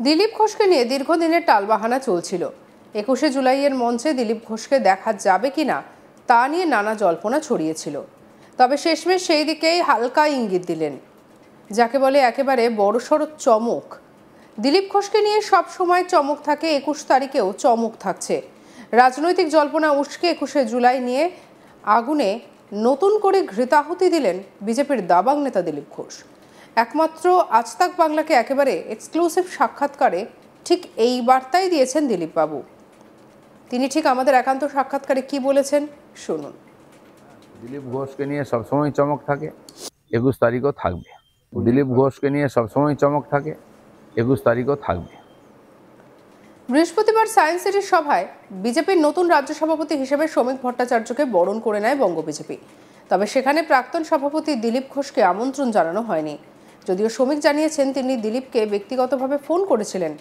দিলীপ ঘোষকে নিয়ে দীর্ঘদিনের টালবাহানা চলছিল। ২১শে জুলাইয়ের মঞ্চে দিলীপ ঘোষকে দেখা যাবে কিনা তা নিয়ে নানা জল্পনা ছড়িয়েছিল। তবে শেষমেশ সেই দিকেই হালকা ইঙ্গিত দিলেন, যাকে বলে একেবারে বড়সড় চমক। দিলীপ ঘোষকে নিয়ে সব সময় চমক থাকে, ২১ তারিখেও চমক থাকছে। রাজনৈতিক জল্পনা উস্কে ২১শে জুলাই নিয়ে আগুনে নতুন করে ঘৃতাহুতি দিলেন বিজেপির দাবাং নেতা দিলীপ ঘোষ। একমাত্র আজ তাক বাংলাকে একেবারে এক্সক্লুসিভ সাক্ষাৎকারে ঠিক এই বার্তাই দিয়েছেন দিলীপ বাবু। তিনি ঠিক আমাদের একান্ত সাক্ষাৎকারে কি বলেছেন শুনুন। দিলীপ ঘোষকে নিয়ে সবসময় চমক থাকে, ২১ তারিখও থাকবে। দিলীপ ঘোষকে নিয়ে সবসময় চমক থাকে, ২১ তারিখও থাকবে। বৃহস্পতিবার সায়েন্স সিটির সভায় বিজেপির নতুন রাজ্য সভাপতি হিসেবে শ্রমিক ভট্টাচার্যকে বরণ করে নেয় বঙ্গ বিজেপি। তবে সেখানে প্রাক্তন সভাপতি দিলীপ ঘোষকে আমন্ত্রণ জানানো হয়নি। যদিও শ্রমিক জানিয়েছেন তিনি দিলীপকে ব্যক্তিগতভাবে ফোন করেছিলেন।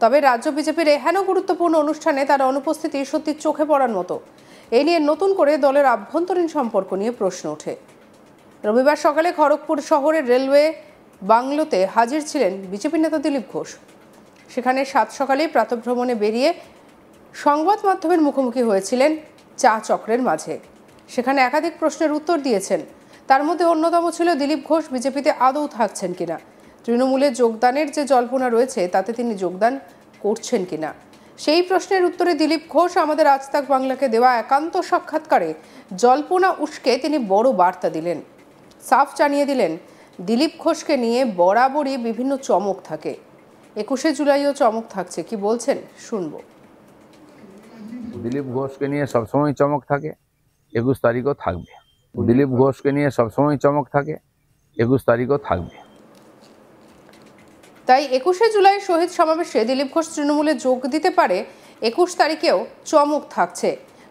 তবে রাজ্য বিজেপির এহেন গুরুত্বপূর্ণ অনুষ্ঠানে তার অনুপস্থিতি সত্যি চোখে পড়ার মতো। এ নিয়ে নতুন করে দলের আভ্যন্তরীণ সম্পর্ক নিয়ে প্রশ্ন ওঠে। রবিবার সকালে খড়গপুর শহরের রেলওয়ে বাংলোতে হাজির ছিলেন বিজেপি নেতা দিলীপ ঘোষ। সেখানে সাত সকালেই প্রাতঃভ্রমণে বেরিয়ে সংবাদ মাধ্যমের মুখোমুখি হয়েছিলেন চা চক্রের মাঝে। সেখানে একাধিক প্রশ্নের উত্তর দিয়েছেন। তার মধ্যে অন্যতম ছিল দিলীপ ঘোষ বিজেপিতে আদৌ থাকছেন কিনা, তৃণমূলে যোগদানের যে জল্পনা রয়েছে তাতে তিনি যোগদান করছেন কিনা। সেই প্রশ্নের উত্তরে দিলীপ ঘোষ আমাদের আজ তাক বাংলাকে দেওয়া একান্ত সাক্ষাৎকারে জল্পনা উস্কে তিনি বড় বার্তা দিলেন। সাফ জানিয়ে দিলেন দিলীপ ঘোষকে নিয়ে বরাবরই বিভিন্ন চমক থাকে, ২১শে জুলাইও চমক থাকছে। কি বলছেন শুনবো। দিলীপ ঘোষকে নিয়ে সবসময় চমক থাকে, ২১ তারিখও থাকবে। দিলীপ ঘোষকে নিয়ে সবসময় চমক থাকে, ২১ তারিখও থাকবে। তাই ২১শে জুলাই শহীদ সমাবেশে দিলীপ ঘোষ তৃণমূলে যোগ দিতে পারে, ২১ তারিখেও চমক থাকছে।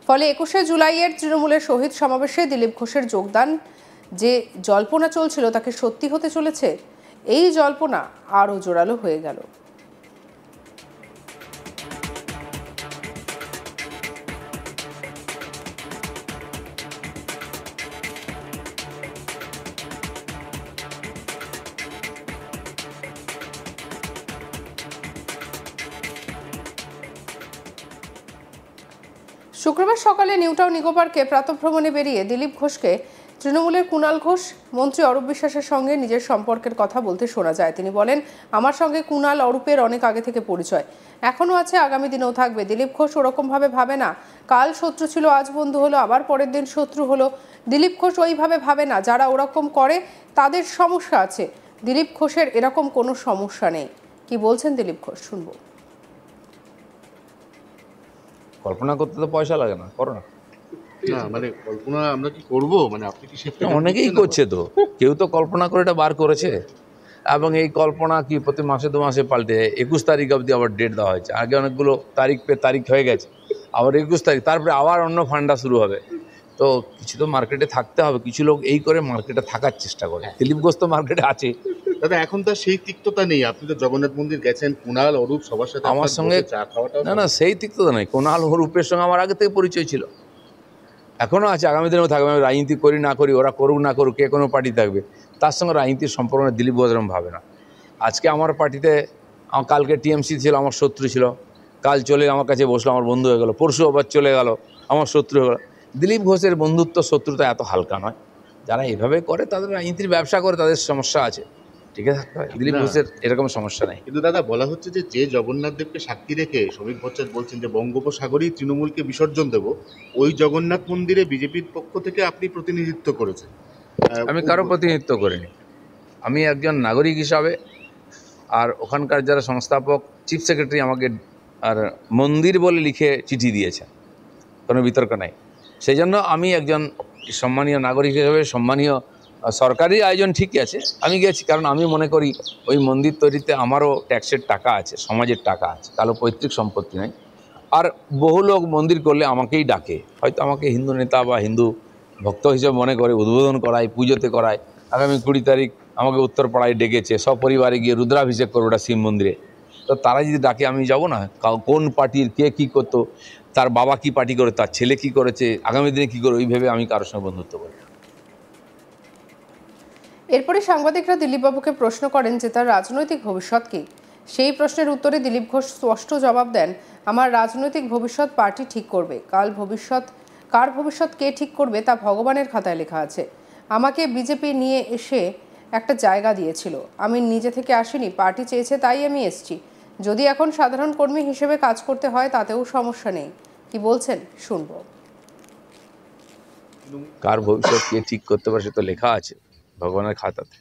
ফলে ২১শে জুলাইয়ের তৃণমূলের শহীদ সমাবেশে দিলীপ ঘোষের যোগদান যে জল্পনা চলছিল তাকে সত্যি হতে চলেছে। এই জল্পনা আরও জোরালো হয়ে গেল। শুক্রবার সকালে নিউটাউন ইকো পার্কে প্রাতঃভ্রমণে বেরিয়ে দিলীপ ঘোষকে তৃণমূলের কুণাল ঘোষ, মন্ত্রী অরূপ বিশ্বাসের সঙ্গে নিজের সম্পর্কের কথা বলতে শোনা যায়। তিনি বলেন, আমার সঙ্গে কুণাল অরূপের অনেক আগে থেকে পরিচয়, এখনও আছে, আগামী দিনেও থাকবে। দিলীপ ঘোষ ওরকমভাবে ভাবে না, কাল শত্রু ছিল আজ বন্ধু হলো, আবার পরের দিন শত্রু হলো। দিলীপ ঘোষ ওইভাবে ভাবে না, যারা ওরকম করে তাদের সমস্যা আছে। দিলীপ ঘোষের এরকম কোনো সমস্যা নেই। কি বলছেন দিলীপ ঘোষ শুনবো। কল্পনা করতে তো পয়সা লাগে না, করো না। না মানে কল্পনা আমরা কি করব, মানে আপনি কি সেটা অনেকেই করছে, তো কেউ তো কল্পনা করে এটা বার করেছে। এবং এই কল্পনা কি প্রতি মাসে 2 মাসে পাল্টে ২১ তারিখ অবধি আবার ডেট দেওয়া হয়েছে। আগে অনেকগুলো তারিখ হয়ে গেছে, আবার ২১ তারিখ, তারপরে আবার অন্য ফান্ডা শুরু হবে। তো কিছু তো মার্কেটে থাকতে হবে। কিছু লোক এই করে মার্কেটে থাকার চেষ্টা করে। দিলীপ ঘোষ তো মার্কেটে আছে। দাদা এখন তো সেই তিক্ততা নেই, আপনি তো জগন্নাথ মন্দির গেছেন, কুণাল অরূপ সবার সাথে আমার সঙ্গে চা খাওয়াটা না সেই তিক্ততা নেই। কুণাল অরূপের সঙ্গে আমার আগে থেকে পরিচয় ছিল, এখনও আছে, আগামী দিনেও থাকবে। আমি রাজনীতি করি না করি, ওরা করুক না করুক, কে কোনো পার্টি থাকবে, তার সঙ্গে রাজনীতির সম্পর্ক দিলীপ ঘোষ এরকম ভাবে না। আজকে আমার পার্টিতে, কালকে টিএমসি ছিল, আমার শত্রু ছিল, কাল চলে আমার কাছে বসলো, আমার বন্ধু হয়ে গেল, পরশু আবার চলে গেল, আমার শত্রু হয়ে গেল। দিলীপ ঘোষের বন্ধুত্ব শত্রুতা এত হালকা নয়। যারা এভাবে করে তাদের রাজনীতির ব্যবসা করে, তাদের সমস্যা আছে, টিকে থাকতে হয়। দিলীপ ঘোষের এরকম সমস্যা নেই। কিন্তু দাদা বলা হচ্ছে যে জগন্নাথ দেবকে সাক্ষী রেখে শ্রমিক ভট্টাচার্য বলছেন যে বঙ্গোপসাগরেই তৃণমূলকে বিসর্জন দেব, ওই জগন্নাথ মন্দিরে বিজেপির পক্ষ থেকে আপনি প্রতিনিধিত্ব করেছেন। আমি কারো প্রতিনিধিত্ব করিনি। আমি একজন নাগরিক হিসাবে, আর ওখানকার যারা সংস্থাপক, চিফ সেক্রেটারি আমাকে আর মন্দির বলে লিখে চিঠি দিয়েছে, কোনো বিতর্ক নাই। সেই জন্য আমি একজন সম্মানীয় নাগরিক হিসেবে, সম্মানীয় সরকারি আয়োজন ঠিকই আছে, আমি গেছি। কারণ আমি মনে করি ওই মন্দির তৈরিতে আমারও ট্যাক্সের টাকা আছে, সমাজের টাকা আছে, কারো পৈতৃক সম্পত্তি নাই। আর বহু লোক মন্দির করলে আমাকেই ডাকে, হয়তো আমাকে হিন্দু নেতা বা হিন্দু ভক্ত হিসেবে মনে করে, উদ্বোধন করায়, পুজোতে করায়। আগামী 20 তারিখ আমাকে উত্তরপাড়ায় ডেকেছে, সপরিবারে গিয়ে রুদ্রাভিষেক করবো ওটা শিব মন্দিরে। তো তারা যদি ডাকে আমি যাব না? কোন পার্টির কে কী করতো, তার বাবা কি পার্টি করে, তার ছেলে কি করেছে, আগামী দিনে কী করে, ওই ভেবে আমি কারোর সঙ্গে বন্ধুত্ব করি। এরপরে সাংবাদিকরা দিলীপবাবুকে প্রশ্ন করেন যে তার রাজনৈতিক ভবিষ্যৎ কী। সেই প্রশ্নের উত্তরে দিলীপ ঘোষ স্পষ্ট জবাব দেন, আমার রাজনৈতিক ভবিষ্যৎ পার্টি ঠিক করবে, কার ভবিষ্যৎ কে ঠিক করবে তা ভগবানের খাতায় লেখা আছে। আমাকে বিজেপি নিয়ে এসে একটা জায়গা দিয়েছিল, আমি নিজে থেকে আসিনি, পার্টি চেয়েছে তাই আমি এসেছি। যদি এখন সাধারণ কর্মী হিসেবে কাজ করতে হয় তাতেও সমস্যা নেই। কি বলছেন শুনবো। কার ভবিষ্যৎ কে ঠিক করতে পারে সে তো লেখা আছে ভগবানের খাতাতে।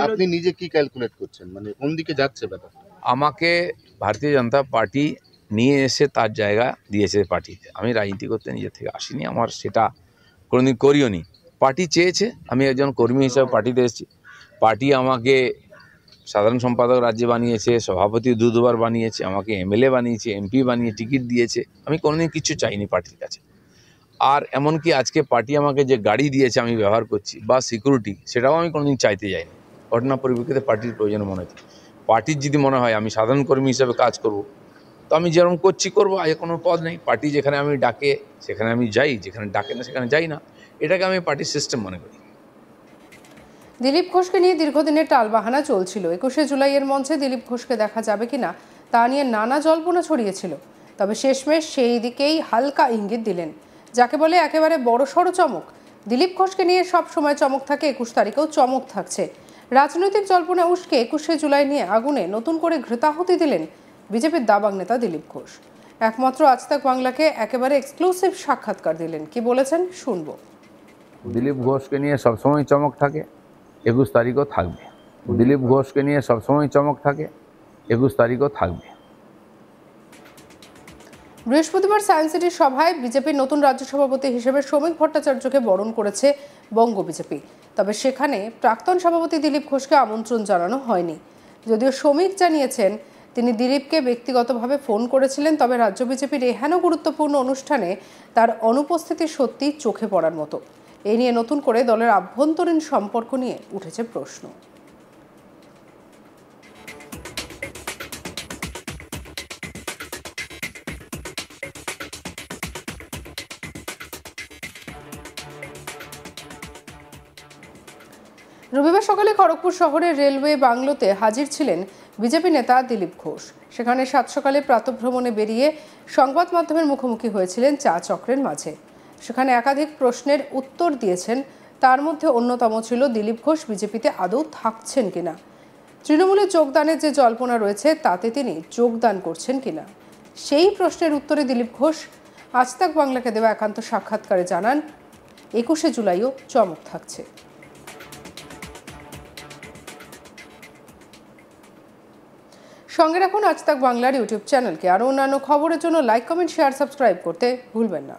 আপনি নিজে কি ক্যালকুলেট করছেন, মানে কোন দিকে যাচ্ছে ব্যাপার? আমাকে ভারতীয় জনতা পার্টি নিয়ে এসে তার জায়গা দিয়েছে পার্টিতে। আমি রাজনীতি করতে নিজে থেকে আসিনি, আমার সেটা কোনোদিন করিও নি। পার্টি চেয়েছে, আমি একজন কর্মী হিসাবে পার্টিতে এসেছি। পার্টি আমাকে সাধারণ সম্পাদক রাজ্যে বানিয়েছে, সভাপতি দুবার বানিয়েছে, আমাকে এমএলএ বানিয়েছে, এমপি বানিয়ে টিকিট দিয়েছে। আমি কোনোদিন কিছু চাইনি পার্টির কাছে। আর এমনকি আজকে পার্টি আমাকে যে গাড়ি দিয়েছে আমি ব্যবহার করছি বা সিকিউরিটি, সেটাও আমি কোনোদিন চাইতে যাইনি। ঘটনা পরিপ্রেক্ষিতে পার্টির প্রয়োজন মনে হচ্ছে। পার্টির যদি মনে হয় আমি সাধারণ কর্মী হিসাবে কাজ করব, তো আমি যেরকম করবো, আগে কোনো পদ নেই। পার্টি যেখানে আমি ডাকে সেখানে আমি যাই, যেখানে ডাকে না সেখানে যাই না। এটাকে আমি পার্টির সিস্টেম মনে করি। দিলীপ ঘোষকে নিয়ে দীর্ঘদিনের টালবাহানা চলছিল। 21শে জুলাইয়ের মঞ্চে দিলীপ ঘোষকে দেখা যাবে কিনা তা নিয়ে নানা জল্পনা ছড়িয়েছিল। তবে শেষমেশ সেই দিকেই হালকা ইঙ্গিত দিলেন, যাকে বলে একেবারে বড়সড় চমক। দিলীপ ঘোষকে নিয়ে সব সময় চমক থাকে, 21 তারিখেও চমক থাকছে। রাজনৈতিক জল্পনা উস্কে 21শে জুলাই নিয়ে আগুনে নতুন করে ঘৃতাহুতি দিলেন বিজেপির দাবাং নেতা দিলীপ ঘোষ। একমাত্র আজ তাক বাংলাকে একেবারে এক্সক্লুসিভ সাক্ষাৎকার দিলেন। কি বলেছেন শুনবো। দিলীপ ঘোষকে নিয়ে সবসময় চমক থাকে, 21 তারিখও থাকবে। দিলীপ ঘোষকে নিয়ে সবসময় চমক থাকে, 21 তারিখও থাকবে। বৃহস্পতিবার সায়েন্স সিটির সভায় বিজেপির নতুন রাজ্য সভাপতি হিসেবে শ্রমিক ভট্টাচার্যকে বরণ করেছে বঙ্গ বিজেপি। তবে সেখানে প্রাক্তন সভাপতি দিলীপ ঘোষকে আমন্ত্রণ জানানো হয়নি। যদিও শ্রমিক জানিয়েছেন তিনি দিলীপকে ব্যক্তিগতভাবে ফোন করেছিলেন, তবে রাজ্য বিজেপির এহেন গুরুত্বপূর্ণ অনুষ্ঠানে তার অনুপস্থিতি সত্যি চোখে পড়ার মতো। এই নিয়ে নতুন করে দলের আভ্যন্তরীণ সম্পর্ক নিয়ে উঠেছে প্রশ্ন। রবিবার সকালে খড়গপুর শহরের রেলওয়ে বাংলোতে হাজির ছিলেন বিজেপি নেতা দিলীপ ঘোষ। সেখানে সাত সকালে প্রাতঃভ্রমণে বেরিয়ে সংবাদ মাধ্যমের মুখোমুখি হয়েছিলেন চা চক্রের মাঝে। সেখানে একাধিক প্রশ্নের উত্তর দিয়েছেন। তার মধ্যে অন্যতম ছিল দিলীপ ঘোষ বিজেপিতে আদৌ থাকছেন কিনা, তৃণমূলে যোগদানের যে জল্পনা রয়েছে তাতে তিনি যোগদান করছেন কিনা। সেই প্রশ্নের উত্তরে দিলীপ ঘোষ আজ তাক বাংলাকে দেওয়া একান্ত সাক্ষাৎকারে জানান, 21শে জুলাইও চমক থাকছে। সঙ্গে রাখুন আজ তাক বাংলার ইউটিউব চ্যানেলকে। আরও অন্যান্য খবরের জন্য লাইক, কমেন্ট, শেয়ার, সাবস্ক্রাইব করতে ভুলবেন না।